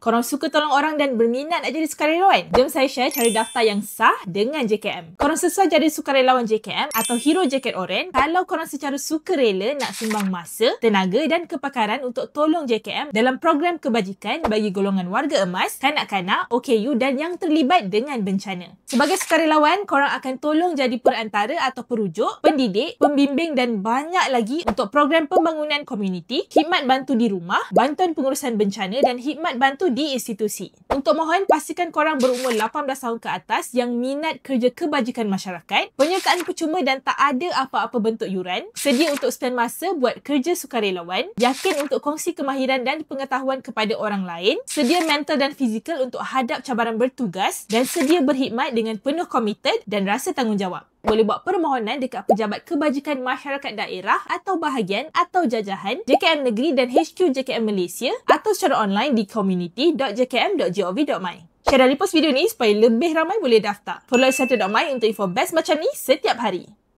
Korang suka tolong orang dan berminat nak jadi sukarelawan? Jom saya share cara daftar yang sah dengan JKM. Korang sesuai jadi sukarelawan JKM atau hero jaket oren kalau korang secara sukarela nak sumbang masa, tenaga dan kepakaran untuk tolong JKM dalam program kebajikan bagi golongan warga emas, kanak-kanak, OKU dan yang terlibat dengan bencana. Sebagai sukarelawan, korang akan tolong jadi perantara atau perujuk, pendidik, pembimbing dan banyak lagi untuk program pembangunan komuniti, khidmat bantu di rumah, bantuan pengurusan bencana dan khidmat bantu di institusi. Untuk mohon, pastikan korang berumur 18 tahun ke atas yang minat kerja kebajikan masyarakat, penyertaan percuma dan tak ada apa-apa bentuk yuran, sedia untuk spend masa buat kerja sukarelawan, yakin untuk kongsi kemahiran dan pengetahuan kepada orang lain, sedia mental dan fizikal untuk hadap cabaran bertugas dan sedia berkhidmat dengan penuh komited dan rasa tanggungjawab. Boleh buat permohonan dekat Pejabat Kebajikan Masyarakat Daerah atau Bahagian atau Jajahan JKM Negeri dan HQ JKM Malaysia atau secara online di community.jkm.gov.my. Share dan repost video ni supaya lebih ramai boleh daftar. Follow Settle.my untuk info best macam ni setiap hari.